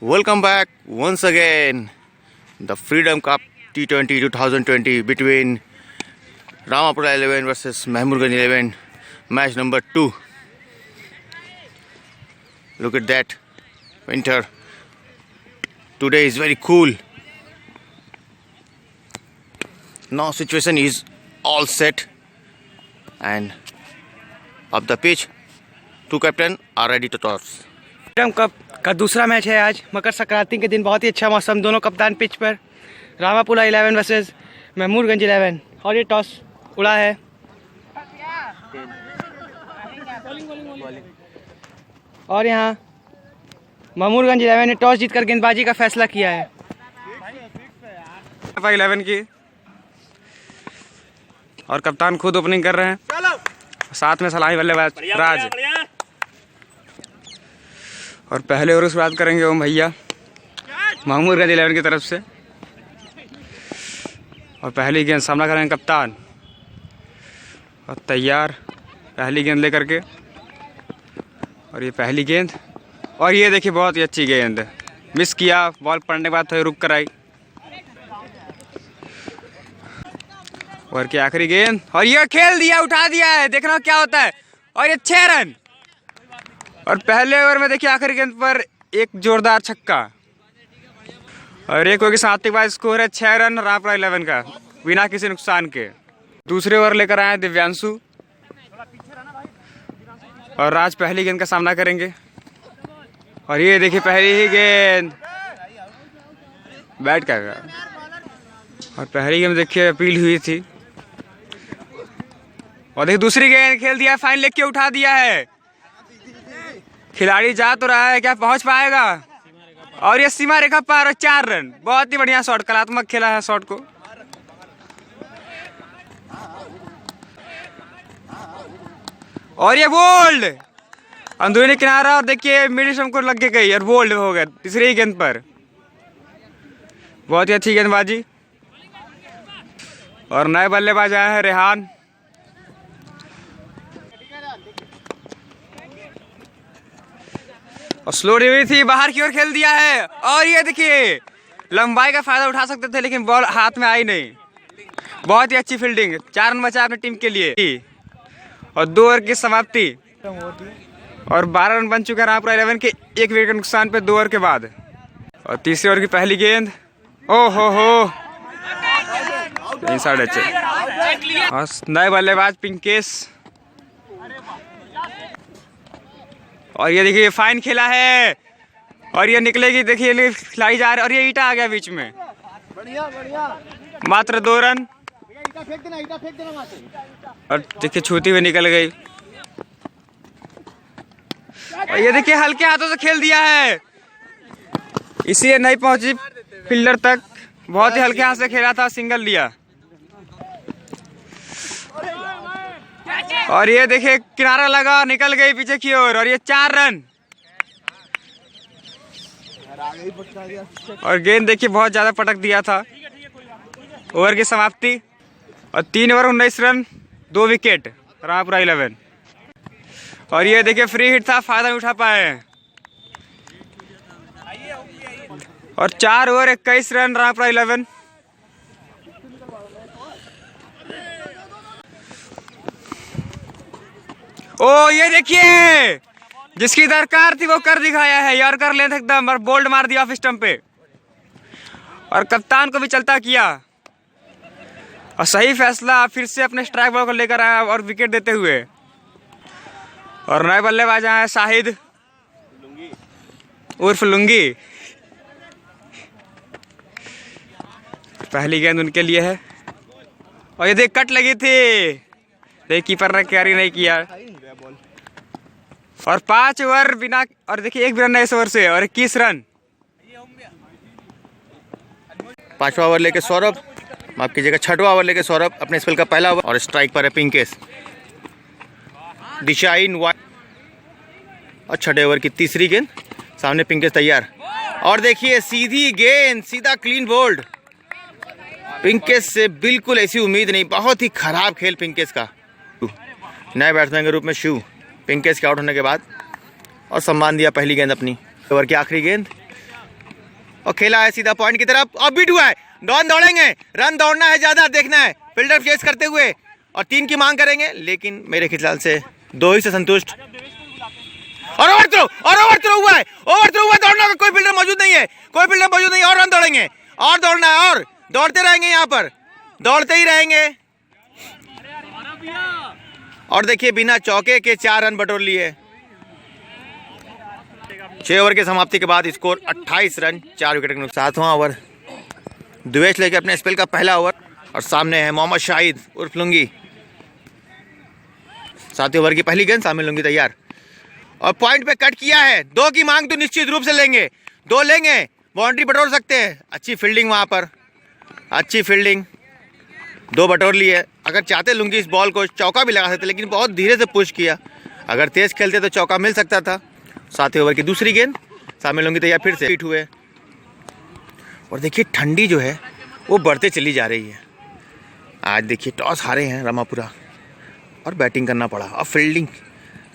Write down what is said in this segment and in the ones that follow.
Welcome back once again. The Freedom Cup T20 2020 between Ramapura 11 versus Mahmudganj 11, match number 2. Look at that winter. Today is very cool. Now situation is all set and up the pitch. Two captain are ready to toss. Freedom cup का दूसरा match है आज मकर संक्रांति के दिन। बहुत ही अच्छा मौसम, दोनों कप्तान पिच पर। रामापुरा 11 वर्सेस महमूदगंज 11 और ये टॉस उड़ा है। और यहाँ महमूदगंज 11 ने टॉस जीतकर गेंदबाजी का फैसला किया है। 11 की और कप्तान खुद ओपनिंग कर रहे हैं, साथ में सलामी बल्लेबाज राज। और पहले ओवर शुरुआत करेंगे ओम भैया महमूदगंज 11 की तरफ से। और पहली गेंद सामना करेंगे कप्तान और तैयार पहली गेंद लेकर के। और ये पहली गेंद और ये देखिए बहुत ही अच्छी गेंद, मिस किया, बॉल पड़ने के बाद थोड़ी रुक कर आई। ओवर की आखिरी गेंद और ये खेल दिया, उठा दिया है, देखना क्या होता है। और ये 6 रन। और पहले ओवर में देखिए आखिरी गेंद पर एक जोरदार छक्का और एक ओवर के साथ के बाद स्कोर है 6 रन रामपुरा 11 का बिना किसी नुकसान के। दूसरे ओवर लेकर आए दिव्यांशु और राज पहली गेंद का सामना करेंगे। और ये देखिए पहली ही गेंद बैट का। और पहली गेंद देखिए अपील हुई थी और देखिए दूसरी गेंद खेल दिया, फाइन लेग के उठा दिया है। खिलाड़ी जा तो रहा है, क्या पहुंच पाएगा। और ये सीमा रेखा पार और 4 रन। बहुत ही बढ़िया शॉट, कलात्मक खेला है शॉट को। और ये बोल्ड अंदरूनी किनारा और देखिए मिडिल स्टंप को लग के गई और बोल्ड हो गया तीसरी गेंद पर। बहुत ही अच्छी गेंदबाजी। और नए बल्लेबाज आए हैं रेहान। और स्लो हुई थी, बाहर की ओर खेल दिया है। और ये देखिए लंबाई का फायदा उठा सकते थे लेकिन बॉल हाथ में आई नहीं। बहुत ही अच्छी फील्डिंग, 4 रन बचा अपनी टीम के लिए। और 2 ओवर की समाप्ति और 12 रन बन चुके हैं रामपुरा 11 के 1 विकेट नुकसान पे 2 ओवर के बाद। और तीसरे ओवर की पहली गेंद, ओहो हो इनसाइड अच्छे। और नए बल्लेबाज पिंकेश। और ये देखिए फाइन खेला है और ये निकलेगी, देखिए खिलाई जा रही है। और ये ईटा आ गया बीच में, मात्र 2 रन। और देखिए छूती हुई निकल गई। और ये देखिए हल्के हाथों से खेल दिया है, इसलिए नहीं पहुंची फील्डर तक। बहुत ही हल्के हाथ से खेला था, सिंगल लिया। और ये देखिए किनारा लगा, निकल गई पीछे की ओर। और ये 4 रन। और गेंद देखिए बहुत ज्यादा पटक दिया था। ओवर की समाप्ति और 3 ओवर 19 रन 2 विकेट रामपुरा 11। और ये देखिए फ्री हिट था, फायदा उठा पाए। और 4 ओवर 21 रन रामपुरा 11। ओ ये देखिए जिसकी दरकार थी वो कर दिखाया है। यॉर्कर लेंथ एकदम और बोल्ड मार दिया ऑफ स्टंप पे। और कप्तान को भी चलता किया और सही फैसला, फिर से अपने स्ट्राइक बॉल को लेकर आया और विकेट देते हुए। और नए बल्लेबाज आए शाहिद उर्फ लुंगी। पहली गेंद उनके लिए है और ये देख कट लगी थी, देख कीपर ने कैरी नहीं किया। और 5 ओवर बिना, और देखिए 1 भी रन है इस ओवर से और 21 रन। 5वां ओवर लेके सौरभ, माफ कीजिएगा 6वां ओवर लेके सौरभ अपने स्पेल का पहला ओवर। और स्ट्राइक पर है पिंकेश, दिशा इन वाइड। और 6 ओवर की तीसरी गेंद, सामने पिंकेश तैयार। और देखिए सीधी गेंद, सीधा क्लीन बोल्ड। पिंकेश से बिल्कुल ऐसी उम्मीद नहीं, बहुत ही खराब खेल पिंकेश का। नए बैट्समैन के रूप में शिव पिंकेश के आउट होने के बाद और सम्मान दिया पहली गेंद अपनी। ओवर की आखिरी गेंद और खेला है सीधा पॉइंट की तरफ और बीट हुआ है। डॉन दौड़ेंगे, रन दौड़ना है ज्यादा, देखना है फील्डर फेस करते हुए और 3 की मांग करेंगे, लेकिन मेरे ख्याल से 2 ही से संतुष्ट। और ओवर थ्रो हुआ है, ओवर थ्रो हुआ, दौड़ना का कोई फील्डर मौजूद नहीं है, कोई फील्डर मौजूद नहीं है, और रन दौड़ेंगे और दौड़ना है और दौड़ते रहेंगे, यहाँ पर दौड़ते ही रहेंगे। और देखिए बिना चौके के 4 रन बटोर लिए। 6 ओवर के समाप्ति के बाद स्कोर 28 रन 4 विकेट के नुकसान। 7वां ओवर, द्वेष लेके अपने स्पेल का पहला ओवर और सामने है मोहम्मद शाहिद उर्फ लुंगी। 7वें ओवर की पहली गेंद, सामने लुंगी तैयार और पॉइंट पे कट किया है। 2 की मांग तो निश्चित रूप से लेंगे, 2 लेंगे, बाउंड्री बटोर सकते हैं। अच्छी फील्डिंग वहां पर, अच्छी फील्डिंग, 2 बटोर लिए। अगर चाहते लुंगी इस बॉल को चौका भी लगा सकते, लेकिन बहुत धीरे से पुश किया। अगर तेज खेलते तो चौका मिल सकता था। 7वें ओवर की दूसरी गेंद, सामने लुंगी तैयार, फिर से हिट हुए। और देखिए ठंडी जो है वो बढ़ते चली जा रही है। आज देखिए टॉस हारे हैं रामापुरा और बैटिंग करना पड़ा और फील्डिंग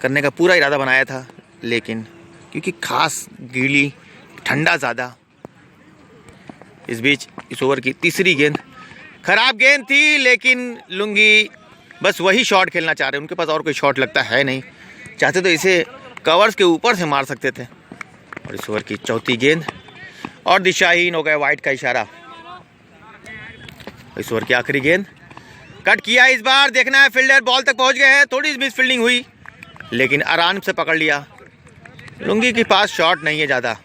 करने का पूरा इरादा बनाया था, लेकिन क्योंकि खास गीली ठंडा ज़्यादा। इस बीच इस ओवर की तीसरी गेंद, खराब गेंद थी, लेकिन लुंगी बस वही शॉट खेलना चाह रहे हैं, उनके पास और कोई शॉट लगता है नहीं। चाहते तो इसे कवर्स के ऊपर से मार सकते थे। और इस ओवर की चौथी गेंद और दिशाहीन हो गया, वाइड का इशारा। इस ओवर की आखिरी गेंद कट किया, इस बार देखना है फील्डर बॉल तक पहुंच गए हैं। थोड़ी मिस फील्डिंग हुई, लेकिन आराम से पकड़ लिया। लुंगी के पास शॉट नहीं है ज़्यादा।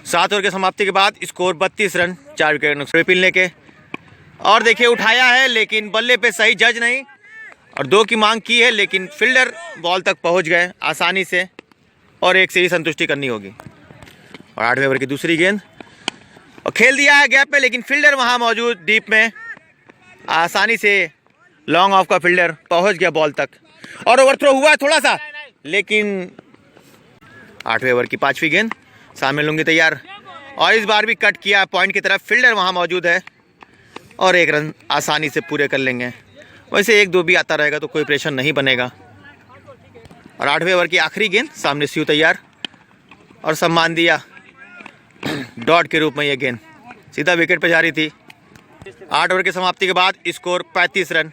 7 ओवर के समाप्ति के बाद स्कोर 32 रन 4 विकेट नुकसान लेके। और देखिए उठाया है, लेकिन बल्ले पे सही जज नहीं और 2 की मांग की है, लेकिन फील्डर बॉल तक पहुंच गए आसानी से और 1 से ही संतुष्टि करनी होगी। और 8वें ओवर की दूसरी गेंद और खेल दिया है गैप पे, लेकिन फील्डर वहां मौजूद डीप में, आसानी से लॉन्ग ऑफ का फील्डर पहुंच गया बॉल तक और ओवर थ्रो हुआ है थोड़ा सा, लेकिन 8वें ओवर की 5वीं गेंद, सामने लुंगी तैयार और इस बार भी कट किया पॉइंट की तरफ। फील्डर वहां मौजूद है और 1 रन आसानी से पूरे कर लेंगे। वैसे 1-2 भी आता रहेगा तो कोई प्रेशर नहीं बनेगा। और 8वें ओवर की आखिरी गेंद, सामने शिव तैयार और सम्मान दिया डॉट के रूप में। यह गेंद सीधा विकेट पर जा रही थी। 8 ओवर की समाप्ति के बाद स्कोर 35 रन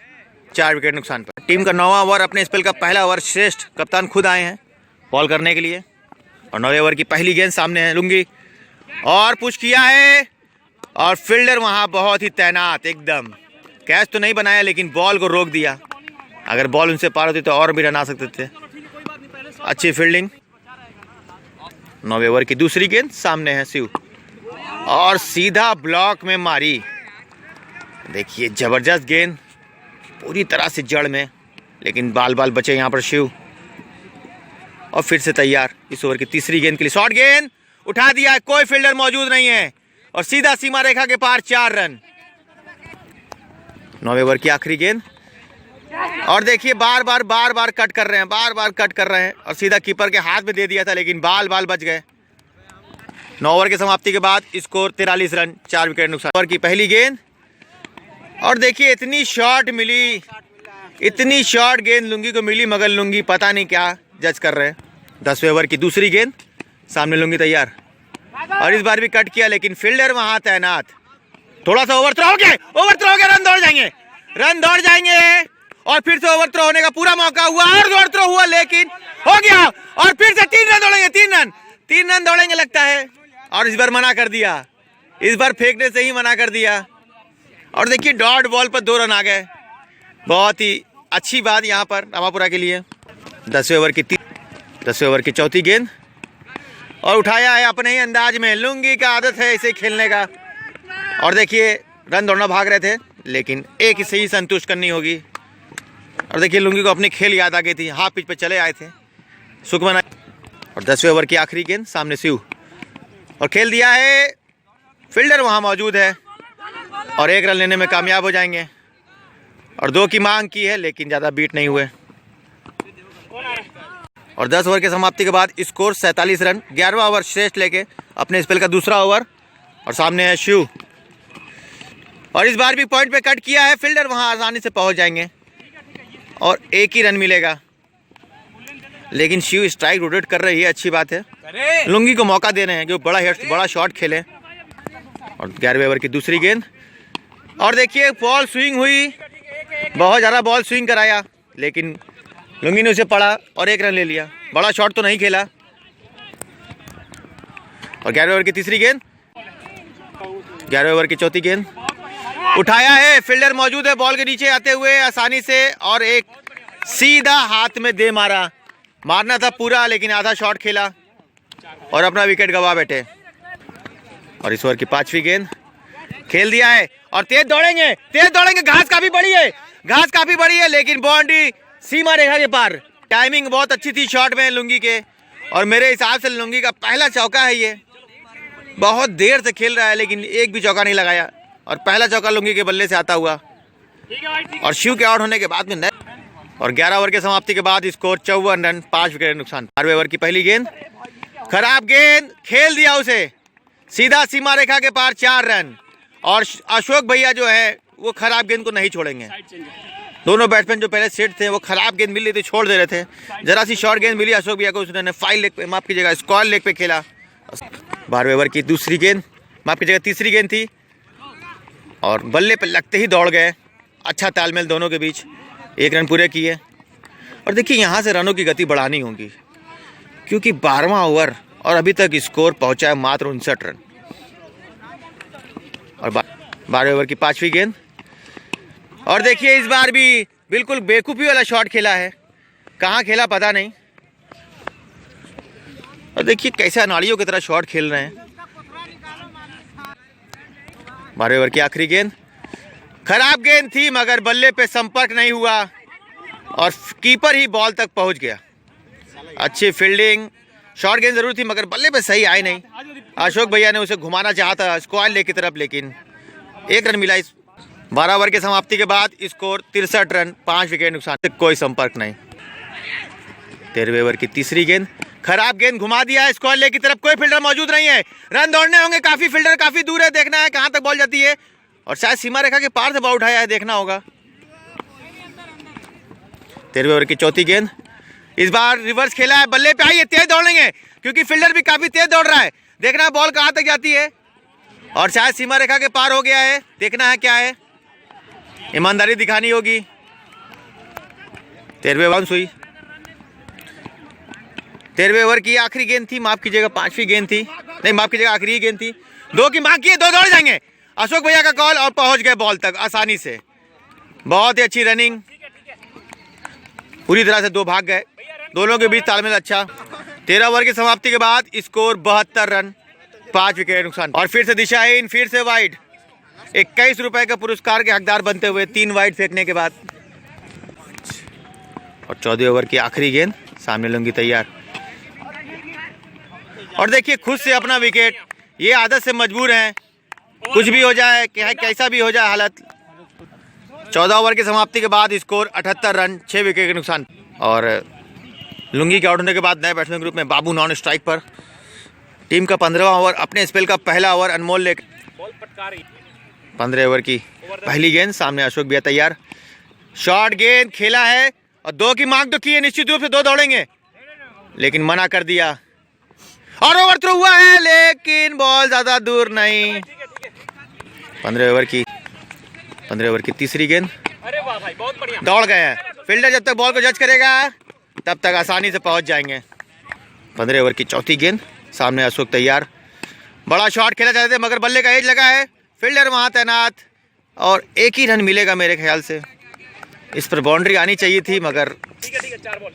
4 विकेट नुकसान पर। टीम का 9वां ओवर, अपने स्पेल का पहला ओवर, श्रेष्ठ कप्तान खुद आए हैं बॉल करने के लिए। और 9वें ओवर की पहली गेंद, सामने है लुंगी और पुश किया है और फील्डर वहां बहुत ही तैनात, एकदम कैच तो नहीं बनाया, लेकिन बॉल को रोक दिया। अगर बॉल उनसे पार होती तो और भी रन आ सकते थे। अच्छी फील्डिंग। 9वें ओवर की दूसरी गेंद, सामने है शिव और सीधा ब्लॉक में मारी। देखिए जबरदस्त गेंद, पूरी तरह से जड़ में, लेकिन बाल बाल बचे यहाँ पर शिव। और फिर से तैयार इस ओवर की तीसरी गेंद के लिए। शॉर्ट गेंद उठा दिया, कोई फील्डर मौजूद नहीं है और सीधा सीमा रेखा के पार 4 रन। 9वें ओवर की आखिरी गेंद और देखिए बार बार कट कर रहे हैं, बार कट कर रहे हैं और सीधा कीपर के हाथ में दे दिया था, लेकिन बाल बच गए। 9 ओवर की समाप्ति के बाद स्कोर 43 रन 4 विकेट नुकसान। ओवर की पहली गेंद और देखिए इतनी शॉर्ट मिली, इतनी शॉर्ट गेंद लुंगी को मिली, मगर लुंगी पता नहीं क्या जज कर रहे हैं। 10वें ओवर की दूसरी गेंद, सामने लुंगी तैयार और इस बार भी कट किया, लेकिन फील्डर वहां तैनात। थोड़ा सा ओवर थ्रो हो गया, रन दौड़ जाएंगे और फिर से ओवर थ्रो होने का पूरा मौका हुआ और ओवर थ्रो हुआ, लेकिन हो गया और फिर से 3 रन दौड़ेंगे, 3 रन दौड़ेंगे लगता है। और इस बार मना कर दिया, इस बार फेंकने से ही मना कर दिया। और देखिए डॉट बॉल पर 2 रन आ गए, बहुत ही अच्छी बात यहाँ पर रामापुरा के लिए। 10वें ओवर की चौथी गेंद और उठाया है अपने ही अंदाज में, लुंगी का आदत है इसे खेलने का। और देखिए रन दौड़ना भाग रहे थे, लेकिन 1 से ही संतुष्ट करनी होगी। और देखिए लुंगी को अपनी खेल याद आ गई थी, हाफ पिच पे चले आए थे, सुखमन। और 10वें ओवर की आखिरी गेंद, सामने शिव और खेल दिया है, फील्डर वहां मौजूद है और 1 रन लेने में कामयाब हो जाएंगे। और 2 की मांग की है, लेकिन ज़्यादा बीट नहीं हुए। और 10 ओवर के समाप्ति के बाद स्कोर 47 रन। 11वां ओवर श्रेष्ठ लेके अपने स्पेल का दूसरा ओवर और सामने है शिव और इस बार भी पॉइंट पे कट किया है, फील्डर वहां आसानी से पहुंच जाएंगे और 1 ही रन मिलेगा, लेकिन शिव स्ट्राइक रोटेट कर रही है, अच्छी बात है। लुंगी को मौका दे रहे हैं कि वो बड़ा शॉट खेले। और 11वें ओवर की दूसरी गेंद, और देखिए बॉल स्विंग हुई, बहुत ज़्यादा बॉल स्विंग कराया, लेकिन लुंगी ने उसे पड़ा और 1 रन ले लिया। बड़ा शॉट तो नहीं खेला। और 11वें ओवर की तीसरी गेंद, 11वें ओवर की चौथी गेंद उठाया है, फील्डर मौजूद है बॉल के नीचे आते हुए आसानी से, और एक सीधा हाथ में दे मारा। मारना था पूरा, लेकिन आधा शॉट खेला और अपना विकेट गवा बैठे। और इस ओवर की 5वीं गेंद खेल दिया है, और तेज दौड़ेंगे। घास काफी बड़ी है, लेकिन बाउंड्री सीमा रेखा के पार। टाइमिंग बहुत अच्छी थी शॉट में लुंगी के, और मेरे हिसाब से लुंगी का पहला चौका है ये। बहुत देर से खेल रहा है, लेकिन एक भी चौका नहीं लगाया, और पहला चौका लुंगी के बल्ले से आता हुआ। और शिव के आउट होने के बाद में और 11 ओवर के समाप्ति के बाद स्कोर 54 रन, 5 विकेट नुकसान। 12वें ओवर की पहली गेंद, खराब गेंद, खेल दिया उसे सीधा सीमा रेखा के पार, 4 रन। और अशोक भैया जो है वो खराब गेंद को नहीं छोड़ेंगे। दोनों बैट्समैन जो पहले सेट थे वो खराब गेंद मिल रही थी, छोड़ दे रहे थे। जरा सी शॉर्ट गेंद मिली अशोक भैया को, उसने 5 लेग पे, माफ कीजिएगा स्क्वायर लेग पे खेला। 12वें ओवर की दूसरी गेंद, माफ कीजिएगा तीसरी गेंद थी, और बल्ले पे लगते ही दौड़ गए। अच्छा तालमेल दोनों के बीच, 1 रन पूरे किए। और देखिए यहाँ से रनों की गति बढ़ानी होगी, क्योंकि 12वां ओवर और अभी तक स्कोर पहुंचा है मात्र 59 रन। और 12वें ओवर की 5वीं गेंद, और देखिए इस बार भी बिल्कुल बेवकूफ़ी वाला शॉट खेला है, कहाँ खेला पता नहीं। और देखिए कैसे अनाड़ियों की तरह शॉट खेल रहे हैं। 12वें ओवर की आखिरी गेंद, खराब गेंद थी, मगर बल्ले पे संपर्क नहीं हुआ, और कीपर ही बॉल तक पहुंच गया। अच्छी फील्डिंग, शॉर्ट गेंद जरूर थी, मगर बल्ले पे सही आई नहीं। अशोक भैया ने उसे घुमाना चाहा था स्क्वायर लेग की तरफ, लेकिन 1 रन मिला। इस 12 ओवर के समाप्ति के बाद स्कोर 63 रन, 5 विकेट नुकसान, कोई संपर्क नहीं। 13वें ओवर की तीसरी गेंद, खराब गेंद, घुमा दिया है स्क्वायर लेग की तरफ, कोई फील्डर मौजूद नहीं है। रन दौड़ने होंगे, काफी फील्डर काफी दूर है, देखना है कहां तक बॉल जाती है, और शायद सीमा रेखा के पार से बॉल उठाया है, देखना होगा। 13वें ओवर की चौथी गेंद, इस बार रिवर्स खेला है, बल्ले पे आई है, तेज दौड़ेंगे, क्योंकि फील्डर भी काफी तेज दौड़ रहा है। देखना है बॉल कहां तक जाती है, और शायद सीमा रेखा के पार हो गया है, देखना है क्या है, ईमानदारी दिखानी होगी। 13वें बाउंस हुई। 13वें ओवर की आखिरी गेंद थी, माफ कीजिएगा 5वीं गेंद थी, नहीं माफ कीजिएगा आखिरी गेंद थी। 2 की मांग की है, 2 दौड़ जाएंगे, अशोक भैया का कॉल, और पहुंच गए बॉल तक आसानी से। बहुत ही अच्छी रनिंग, पूरी तरह से 2 भाग गए, दोनों के बीच तालमेल अच्छा। 13 ओवर की समाप्ति के बाद स्कोर 72 रन, 5 विकेट नुकसान। और फिर से दिशाहीन, फिर से वाइड, 21 रुपए के पुरस्कार के हकदार बनते हुए 3 वाइड फेंकने के बाद। और 14 ओवर की आखिरी गेंद, सामने लुंगी तैयार, और देखिए खुद से अपना विकेट, ये आदत से मजबूर हैं, कुछ भी हो जाए, कैसा भी हो जाए हालत। 14 ओवर की समाप्ति के बाद स्कोर 78 रन, 6 विकेट के नुकसान। और लुंगी के आउट होने के बाद नए बैट्समैन ग्रुप में बाबू नॉन स्ट्राइक पर। टीम का 15वां ओवर, अपने स्पेल का पहला ओवर अनमोल लेकर 15 ओवर की पहली गेंद, सामने अशोक भैया तैयार, शॉर्ट गेंद खेला है, और 2 की मांग तो की है, निश्चित रूप से 2 दौड़ेंगे, लेकिन मना कर दिया, और ओवर थ्रो हुआ है, लेकिन बॉल ज्यादा दूर नहीं। 15 ओवर की तीसरी गेंद, दौड़ गए हैं, फील्डर जब तक बॉल को जज करेगा तब तक आसानी से पहुंच जाएंगे। 15 ओवर की चौथी गेंद, सामने अशोक तैयार, बड़ा शॉट खेला चाहते थे, मगर बल्ले का एज लगा है, फील्डर वहां तैनात, और 1 ही रन मिलेगा मेरे ख्याल से। इस पर बाउंड्री आनी चाहिए थी, मगर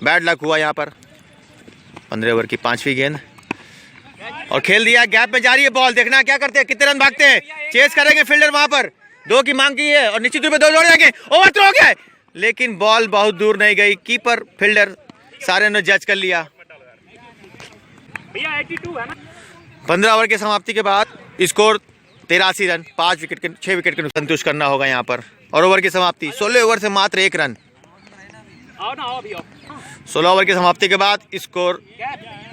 बैड लक हुआ यहाँ पर। 15 ओवर की 5वीं गेंद, और खेल दिया, गैप में जा रही है बॉल, देखना क्या करते हैं, कितने रन भागते हैं, चेस करेंगे फील्डर वहां पर। 2 की मांग की है, और निश्चित रूप से 2 दौड़ जाएंगे, ओवर थ्रो हो गया, लेकिन बॉल बहुत दूर नहीं गई, कीपर फील्डर सारे ने जज कर लिया। 15 ओवर के समाप्ति के बाद स्कोर 83 रन, 6 विकेट के संतुष्ट करना होगा यहाँ पर। और ओवर की समाप्ति, 16 ओवर से मात्र 1 रन। 16 ओवर की समाप्ति के बाद स्कोर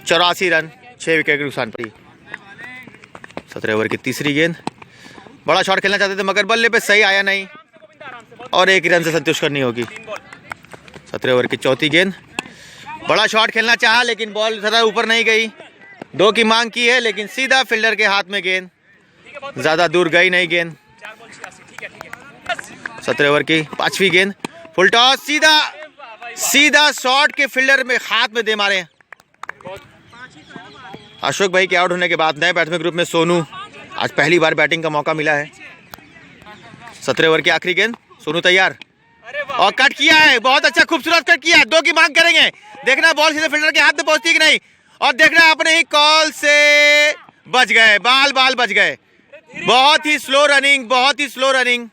84 रन, 6 विकेट के नुकसान पर। 17 ओवर की तीसरी गेंद, बड़ा शॉट खेलना चाहते थे, मगर बल्ले पे सही आया नहीं, और 1 रन से संतुष्ट करनी होगी। 17 ओवर की चौथी गेंद, बड़ा शॉट खेलना चाहा लेकिन बॉल ज़्यादा ऊपर नहीं गई। 2 की मांग की है लेकिन सीधा फील्डर के हाथ में गेंद, ज़्यादा दूर गई नहीं गेंद। 17 ओवर की 5वीं गेंद, फुल टॉस, सीधा शॉट के फील्डर में हाथ में दे मारे। अशोक भाई के आउट होने के बाद नए बैट्समैन ग्रुप में सोनू, आज पहली बार बैटिंग का मौका मिला है। 17 ओवर की आखिरी गेंद, सोनू तैयार और कट किया है, बहुत अच्छा खूबसूरत कट किया है। 2 की मांग करेंगे, देखना बॉल सीधे फील्डर के हाथ में पहुंचती कि नहीं, और देखना अपने ही कॉल से बच गए, बाल बच गए। बहुत ही स्लो रनिंग, बहुत ही स्लो रनिंग।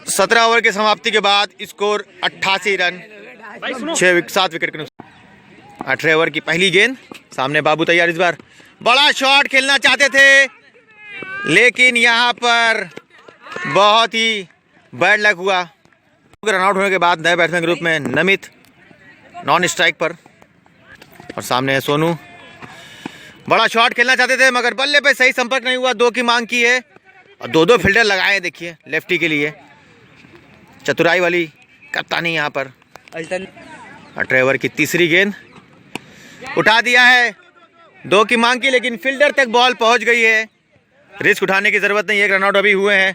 17 ओवर की समाप्ति के बाद स्कोर 88 रन, 7 विकेट के नुकसान। 18 ओवर की पहली गेंद, सामने बाबू तैयार। इस बार बड़ा शॉट खेलना चाहते थे लेकिन यहाँ पर बहुत ही बैड लक हुआ। रन आउट होने के बाद नए बैट्समैन ग्रुप में नमित नॉन स्ट्राइक पर, और सामने है सोनू। बड़ा शॉट खेलना चाहते थे मगर बल्ले पे सही संपर्क नहीं हुआ। 2 की मांग की है और 2 फील्डर लगाए, देखिए लेफ्टी के लिए चतुराई वाली कप्तानी यहाँ पर। 18 ओवर की तीसरी गेंद, उठा दिया है, 2 की मांग की लेकिन फील्डर तक बॉल पहुंच गई है। रिस्क उठाने की जरूरत नहीं, 1 रन आउट अभी हुए हैं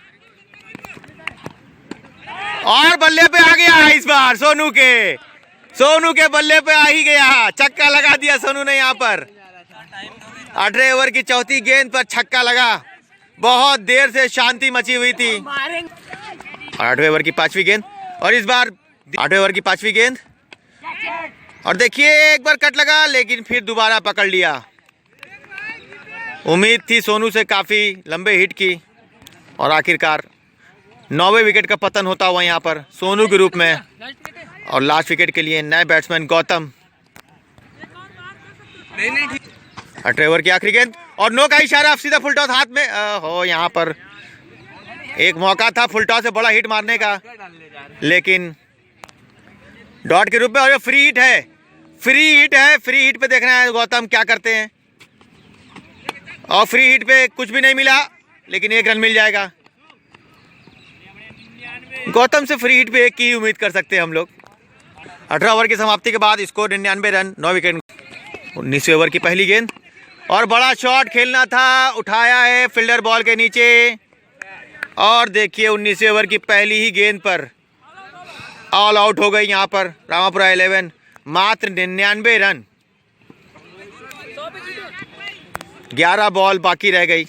और बल्ले पे आ गया इस बार सोनू के बल्ले पे आ ही गया, छक्का लगा दिया सोनू ने यहाँ पर। 18 ओवर की चौथी गेंद पर छक्का लगा, बहुत देर से शांति मची हुई थी। 8वें ओवर की 5वीं गेंद, और इस बार 8वें ओवर की 5वीं गेंद, और देखिए एक बार कट लगा लेकिन फिर दोबारा पकड़ लिया। उम्मीद थी सोनू से काफी लंबे हिट की और आखिरकार 9वें विकेट का पतन होता हुआ यहाँ पर सोनू के रूप में। और लास्ट विकेट के लिए नए बैट्समैन गौतम। 18 ओवर की आखिरी गेंद और नो का इशारा, सीधा फुल टॉस हाथ में हो। यहाँ पर एक मौका था फुल टॉस से बड़ा हिट मारने का लेकिन डॉट के रूप में, और ये फ्री हिट है। फ्री हिट पे देखना है गौतम क्या करते हैं, और फ्री हिट पे कुछ भी नहीं मिला लेकिन 1 रन मिल जाएगा। गौतम से फ्री हिट पे 1 की ही उम्मीद कर सकते हैं हम लोग। 18 ओवर की समाप्ति के बाद स्कोर 99 रन, 9 विकेट। 19वें ओवर की पहली गेंद और बड़ा शॉट खेलना था, उठाया है फील्डर बॉल के नीचे, और देखिए 19वें ओवर की पहली ही गेंद पर ऑल आउट हो गई यहाँ पर रामापुरा 11। मात्र 99 रन, 11 बॉल बाकी रह गई।